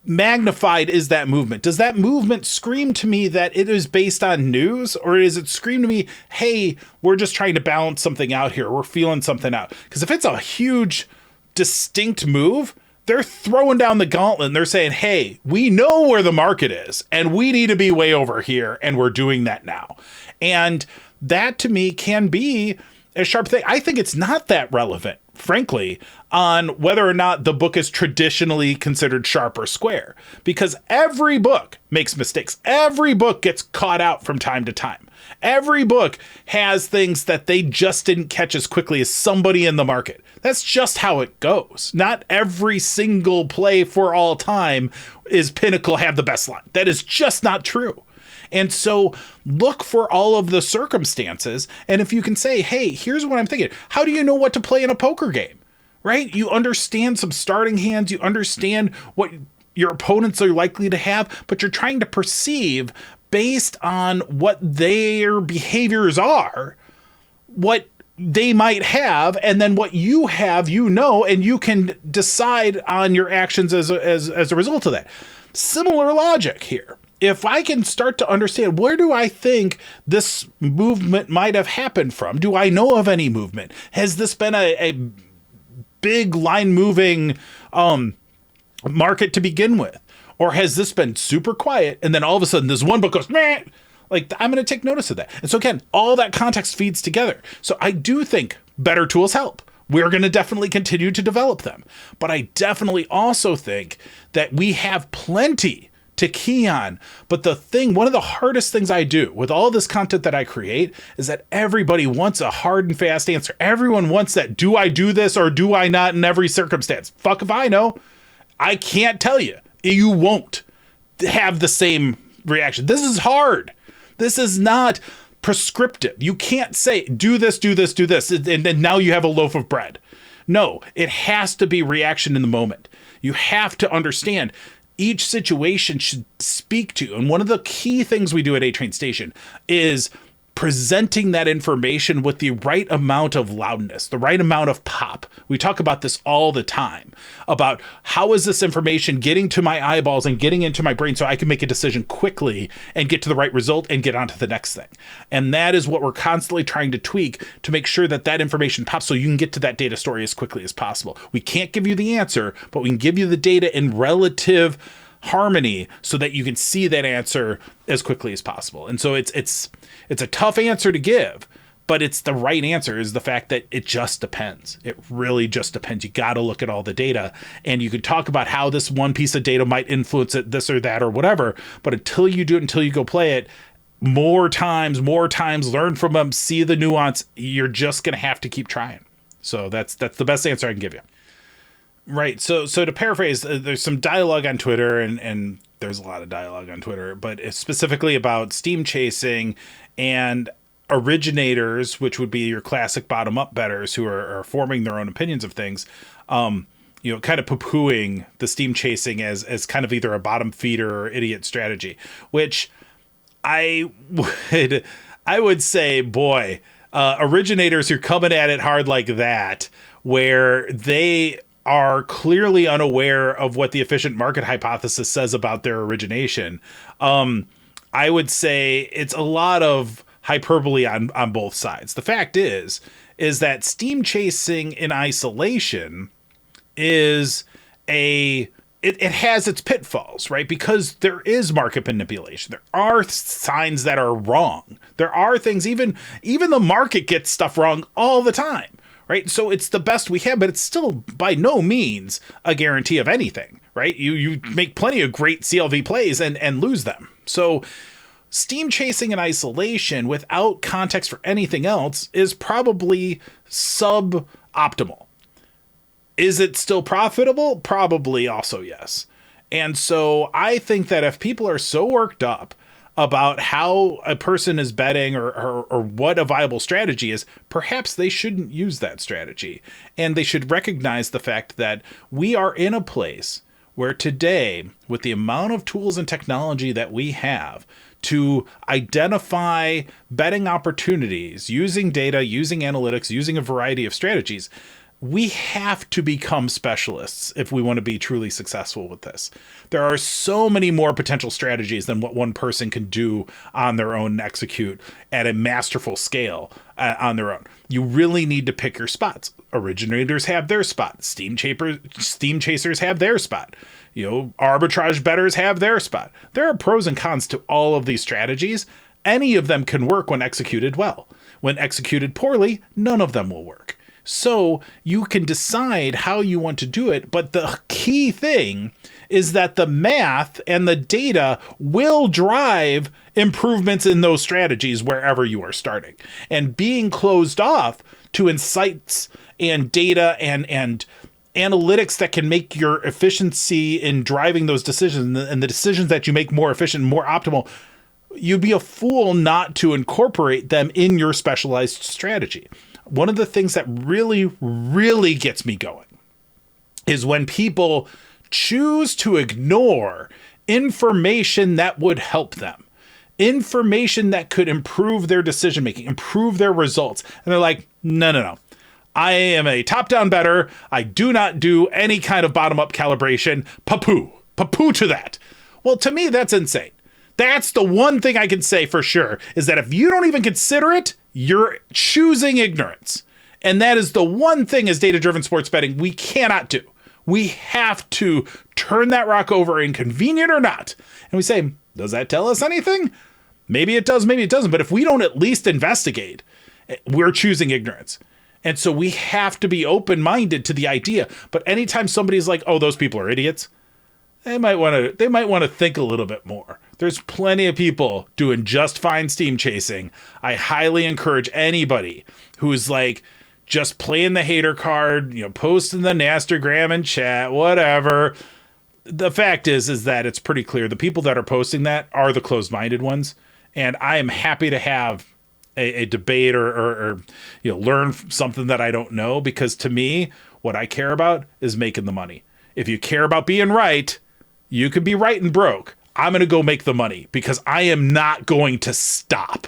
magnified is that movement? Does that movement scream to me that it is based on news, or is it scream to me, hey, we're just trying to balance something out here, we're feeling something out? Because if it's a huge, distinct move, they're throwing down the gauntlet and they're saying, hey, we know where the market is and we need to be way over here, and we're doing that now. And that to me can be a Sharp thing. I think it's not that relevant, frankly, on whether or not the book is traditionally considered Sharp or Square, because every book makes mistakes. Every book gets caught out from time to time. Every book has things that they just didn't catch as quickly as somebody in the market. That's just how it goes. Not every single play for all time is Pinnacle have the best line. That is just not true. And so look for all of the circumstances. And if you can say, hey, here's what I'm thinking. How do you know what to play in a poker game, right? You understand some starting hands. You understand what your opponents are likely to have, but you're trying to perceive based on what their behaviors are, what they might have, and then what you have, and you can decide on your actions as a result of that. Similar logic here. If I can start to understand, where do I think this movement might have happened from? Do I know of any movement? Has this been a big line moving market to begin with? Or has this been super quiet and then all of a sudden this one book goes, meh, like I'm going to take notice of that. And so again, all that context feeds together. So I do think better tools help. We're going to definitely continue to develop them. But I definitely also think that we have plenty to key on. But one of the hardest things I do with all this content that I create is that everybody wants a hard and fast answer. Everyone wants that, do I do this or do I not in every circumstance? Fuck if I know. I can't tell you. You won't have the same reaction. This is hard. This is not prescriptive. You can't say, do this, do this, do this, and then now you have a loaf of bread. No, it has to be reaction in the moment. You have to understand each situation should speak to. And one of the key things we do at A-Train Station is presenting that information with the right amount of loudness, the right amount of pop. We talk about this all the time, about how is this information getting to my eyeballs and getting into my brain so I can make a decision quickly and get to the right result and get on to the next thing. And that is what we're constantly trying to tweak to make sure that that information pops so you can get to that data story as quickly as possible. We can't give you the answer, but we can give you the data in relative harmony so that you can see that answer as quickly as possible. And so it's a tough answer to give, but it's the right answer, is the fact that it just depends. It really just depends. You got to look at all the data, and you could talk about how this one piece of data might influence it, this or that or whatever, but until you do it, until you go play it more times, learn from them, see the nuance, you're just going to have to keep trying. So that's the best answer I can give you. Right. So to paraphrase, there's some dialogue on Twitter, and there's a lot of dialogue on Twitter, but it's specifically about steam chasing and originators, which would be your classic bottom-up bettors who are forming their own opinions of things, kind of poo-pooing the steam chasing as kind of either a bottom feeder or idiot strategy, which I would say, boy, originators who are coming at it hard like that, where they are clearly unaware of what the efficient market hypothesis says about their origination. I would say it's a lot of hyperbole on both sides. The fact is that steam chasing in isolation is it has its pitfalls, right? Because there is market manipulation. There are signs that are wrong. There are things, even the market gets stuff wrong all the time. Right. So it's the best we have, but it's still by no means a guarantee of anything. Right. You make plenty of great CLV plays and lose them. So steam chasing in isolation without context for anything else is probably suboptimal. Is it still profitable? Probably also yes. And so I think that if people are so worked up about how a person is betting or what a viable strategy is, perhaps they shouldn't use that strategy. And they should recognize the fact that we are in a place where today, with the amount of tools and technology that we have to identify betting opportunities, using data, using analytics, using a variety of strategies, we have to become specialists if we want to be truly successful with this. There are so many more potential strategies than what one person can do on their own and execute at a masterful scale on their own. You really need to pick your spots. Originators have their spot. Steam chasers have their spot. Arbitrage bettors have their spot. There are pros and cons to all of these strategies. Any of them can work when executed well. When executed poorly, none of them will work. So you can decide how you want to do it, but the key thing is that the math and the data will drive improvements in those strategies wherever you are starting. And being closed off to insights and data and analytics that can make your efficiency in driving those decisions and the decisions that you make more efficient, more optimal, you'd be a fool not to incorporate them in your specialized strategy. One of the things that really, really gets me going is when people choose to ignore information that would help them, information that could improve their decision making, improve their results. And they're like, no. I am a top-down bettor. I do not do any kind of bottom-up calibration. Poo to that. Well, to me, that's insane. That's the one thing I can say for sure, is that if you don't even consider it, you're choosing ignorance. And that is the one thing as data-driven sports betting we cannot do. We have to turn that rock over, inconvenient or not. And we say, does that tell us anything? Maybe it does, maybe it doesn't. But if we don't at least investigate, we're choosing ignorance. And so we have to be open-minded to the idea. But anytime somebody's like, oh, those people are idiots, they might want to think a little bit more. There's plenty of people doing just fine steam chasing. I highly encourage anybody who's like just playing the hater card, posting the Nastergram and chat, whatever. The fact is that it's pretty clear the people that are posting that are the closed-minded ones. And I am happy to have a debate or learn something that I don't know, because to me, what I care about is making the money. If you care about being right, you could be right and broke. I'm going to go make the money because I am not going to stop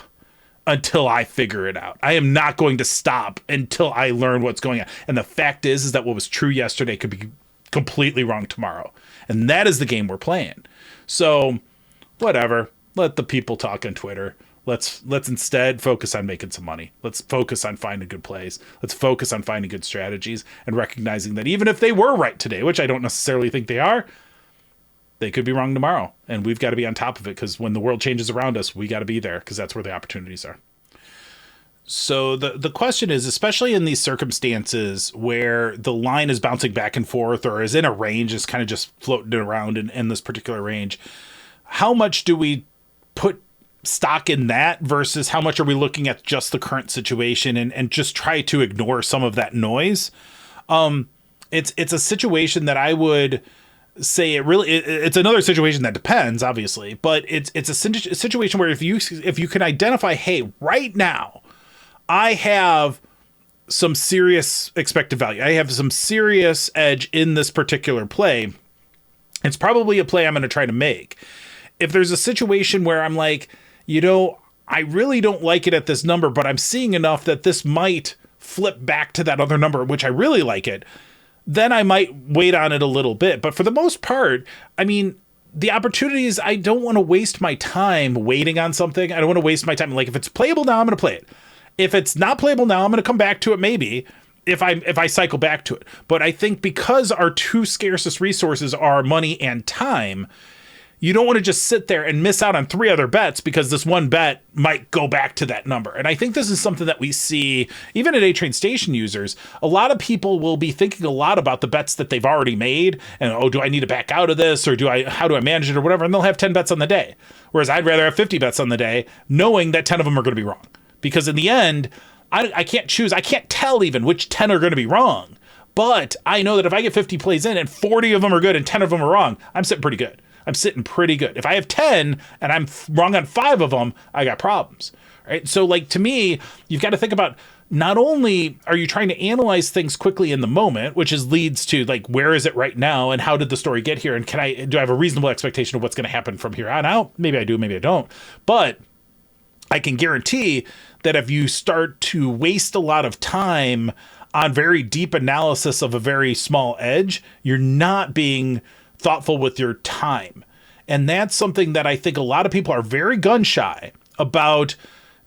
until I figure it out. I am not going to stop until I learn what's going on. And the fact is that what was true yesterday could be completely wrong tomorrow. And that is the game we're playing. So whatever, let the people talk on Twitter. Let's instead focus on making some money. Let's focus on finding good plays. Let's focus on finding good strategies and recognizing that even if they were right today, which I don't necessarily think they are, they could be wrong tomorrow. And we've got to be on top of it, because when the world changes around us, we got to be there, because that's where the opportunities are. So the question is, especially in these circumstances where the line is bouncing back and forth or is in a range, is kind of just floating around in this particular range, how much do we put stock in that versus how much are we looking at just the current situation and just try to ignore some of that noise? It's a situation that I would say it's another situation that depends, obviously, but it's a situation where if you can identify, hey, right now I have some serious expected value, I have some serious edge in this particular play, it's probably a play I'm going to try to make. If there's a situation where I'm like, I really don't like it at this number, but I'm seeing enough that this might flip back to that other number, which I really like it, then I might wait on it a little bit. But for the most part, I mean, the opportunities, I don't want to waste my time waiting on something. I don't want to waste my time. Like, if it's playable now, I'm going to play it. If it's not playable now, I'm going to come back to it maybe if I cycle back to it. But I think because our two scarcest resources are money and time, you don't want to just sit there and miss out on 3 other bets because this one bet might go back to that number. And I think this is something that we see even at A-Train Station users. A lot of people will be thinking a lot about the bets that they've already made and, do I need to back out of this, or how do I manage it or whatever? And they'll have 10 bets on the day. Whereas I'd rather have 50 bets on the day, knowing that 10 of them are going to be wrong. Because in the end, I can't choose. I can't tell even which 10 are going to be wrong. But I know that if I get 50 plays in and 40 of them are good and 10 of them are wrong, I'm sitting pretty good. If I have 10 and I'm wrong on 5 of them, I got problems, right? So like, to me, you've got to think about, not only are you trying to analyze things quickly in the moment, which leads to like, where is it right now? And how did the story get here? And do I have a reasonable expectation of what's going to happen from here on out? Maybe I do, maybe I don't. But I can guarantee that if you start to waste a lot of time on very deep analysis of a very small edge, you're not being thoughtful with your time. And that's something that I think a lot of people are very gun shy about,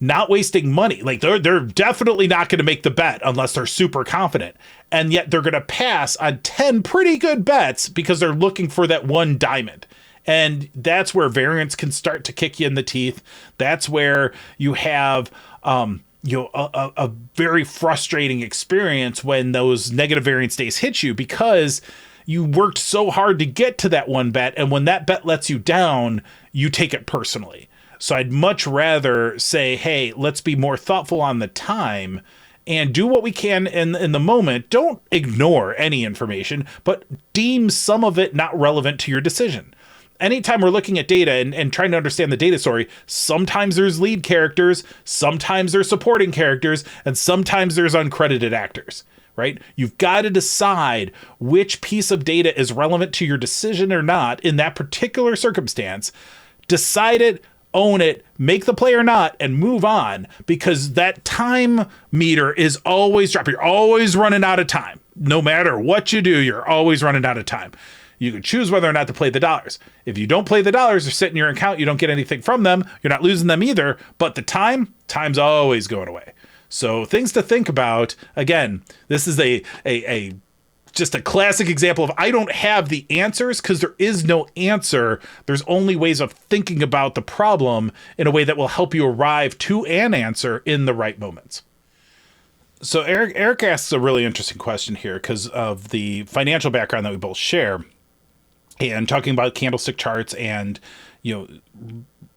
not wasting money. Like, they're definitely not going to make the bet unless they're super confident. And yet they're going to pass on 10 pretty good bets because they're looking for that one diamond. And that's where variance can start to kick you in the teeth. That's where you have a very frustrating experience when those negative variance days hit you, because you worked so hard to get to that one bet, and when that bet lets you down, you take it personally. So I'd much rather say, hey, let's be more thoughtful on the time and do what we can in the moment. Don't ignore any information, but deem some of it not relevant to your decision. Anytime we're looking at data and trying to understand the data story, sometimes there's lead characters, sometimes there's supporting characters, and sometimes there's uncredited actors. Right? You've got to decide which piece of data is relevant to your decision or not in that particular circumstance. Decide it, own it, make the play or not, and move on, because that time meter is always dropping. You're always running out of time. No matter what you do, you're always running out of time. You can choose whether or not to play the dollars. If you don't play the dollars, they're sitting in your account. You don't get anything from them. You're not losing them either. But the time's always going away. So things to think about. Again, this is just a classic example of, I don't have the answers, because there is no answer. There's only ways of thinking about the problem in a way that will help you arrive to an answer in the right moments. So Eric asks a really interesting question here because of the financial background that we both share, and talking about candlestick charts and,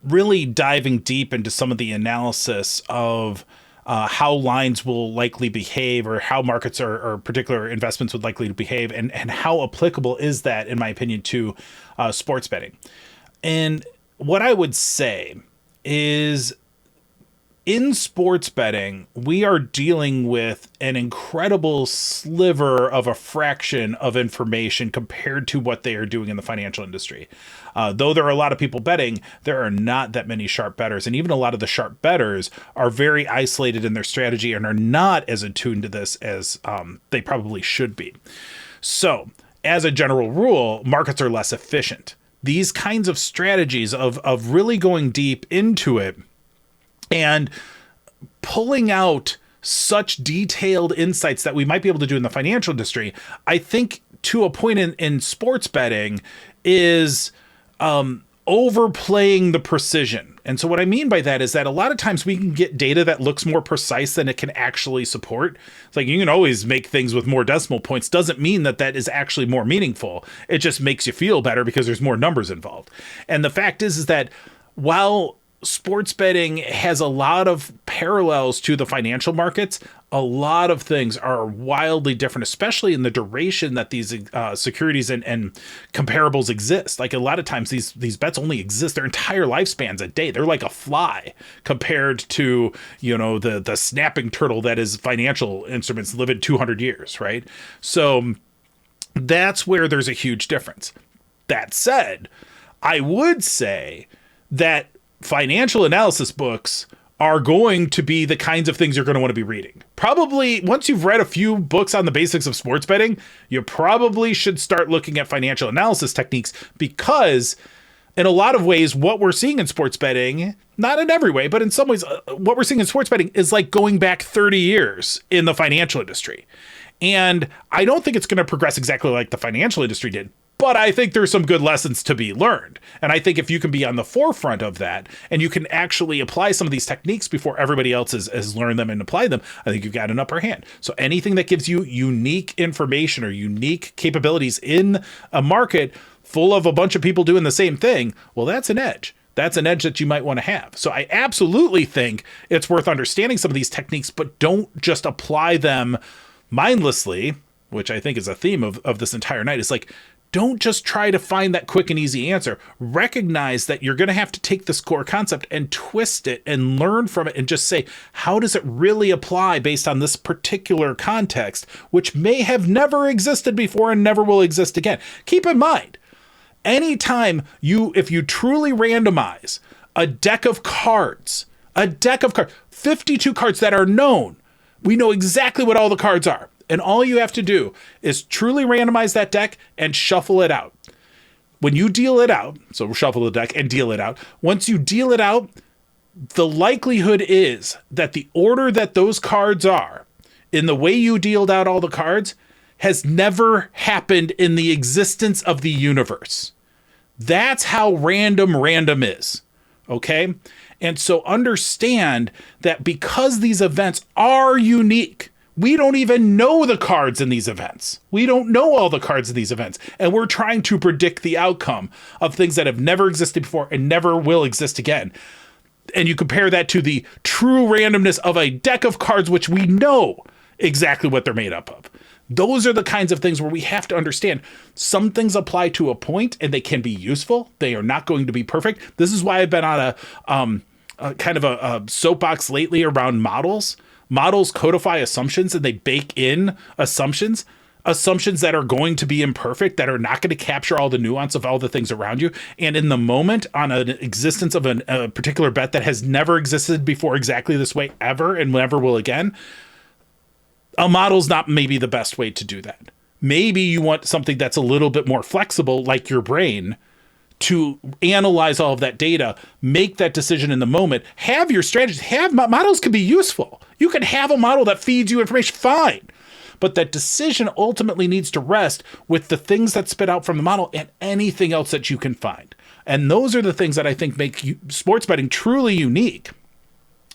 really diving deep into some of the analysis of how lines will likely behave, or how markets or particular investments would likely to behave, and how applicable is that, in my opinion, to sports betting. And what I would say is, in sports betting, we are dealing with an incredible sliver of a fraction of information compared to what they are doing in the financial industry. Though there are a lot of people betting, there are not that many sharp bettors. And even a lot of the sharp bettors are very isolated in their strategy and are not as attuned to this as they probably should be. So, as a general rule, markets are less efficient. These kinds of strategies of really going deep into it and pulling out such detailed insights that we might be able to do in the financial industry, I think to a point in sports betting is overplaying the precision. And so what I mean by that is that a lot of times we can get data that looks more precise than it can actually support. It's like you can always make things with more decimal points. Doesn't mean that that is actually more meaningful. It just makes you feel better because there's more numbers involved. And the fact is that while sports betting has a lot of parallels to the financial markets, a lot of things are wildly different, especially in the duration that these securities and comparables exist. Like a lot of times these bets only exist their entire lifespans a day. They're like a fly compared to, the snapping turtle that is financial instruments living 200 years, right? So that's where there's a huge difference. That said, I would say that financial analysis books are going to be the kinds of things you're going to want to be reading. Probably once you've read a few books on the basics of sports betting, you probably should start looking at financial analysis techniques, because in a lot of ways, what we're seeing in sports betting, not in every way, but in some ways, what we're seeing in sports betting is like going back 30 years in the financial industry. And I don't think it's going to progress exactly like the financial industry did, but I think there's some good lessons to be learned. And I think if you can be on the forefront of that and you can actually apply some of these techniques before everybody else has learned them and applied them, I think you've got an upper hand. So anything that gives you unique information or unique capabilities in a market full of a bunch of people doing the same thing, well, that's an edge. That's an edge that you might want to have. So I absolutely think it's worth understanding some of these techniques, but don't just apply them mindlessly, which I think is a theme of this entire night. It's like, don't just try to find that quick and easy answer. Recognize that you're going to have to take this core concept and twist it and learn from it and just say, how does it really apply based on this particular context, which may have never existed before and never will exist again. Keep in mind, anytime if you truly randomize a deck of cards, 52 cards that are known, we know exactly what all the cards are. And all you have to do is truly randomize that deck and shuffle it out. When you deal it out, so shuffle the deck and deal it out. Once you deal it out, the likelihood is that the order that those cards are in the way you dealed out all the cards has never happened in the existence of the universe. That's how random is. Okay? And so understand that because these events are unique, we don't even know the cards in these events. We don't know all the cards in these events. And we're trying to predict the outcome of things that have never existed before and never will exist again. And you compare that to the true randomness of a deck of cards, which we know exactly what they're made up of. Those are the kinds of things where we have to understand some things apply to a point and they can be useful. They are not going to be perfect. This is why I've been on a kind of a soapbox lately around models. Models codify assumptions and they bake in assumptions that are going to be imperfect, that are not going to capture all the nuance of all the things around you. And in the moment, on an existence of a particular bet that has never existed before exactly this way ever and never will again, a model's not maybe the best way to do that. Maybe you want something that's a little bit more flexible, like your brain, to analyze all of that data, make that decision in the moment, have your strategies, models can be useful. You can have a model that feeds you information, fine. But that decision ultimately needs to rest with the things that spit out from the model and anything else that you can find. And those are the things that I think make sports betting truly unique.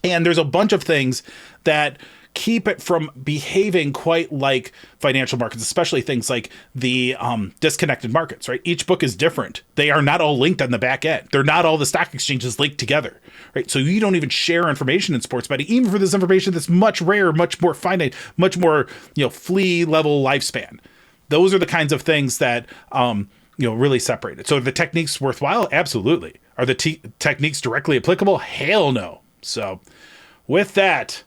And there's a bunch of things that keep it from behaving quite like financial markets, especially things like the disconnected markets, right? Each book is different. They are not all linked on the back end. They're not all the stock exchanges linked together, right? So you don't even share information in sports betting, even for this information that's much rarer, much more finite, much more, flea level lifespan. Those are the kinds of things that, really separate it. So are the techniques worthwhile? Absolutely. Are the techniques directly applicable? Hell no. So with that,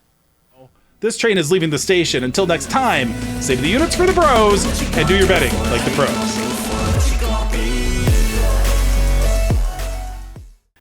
this train is leaving the station. Until next time, save the units for the bros, and do your betting like the pros.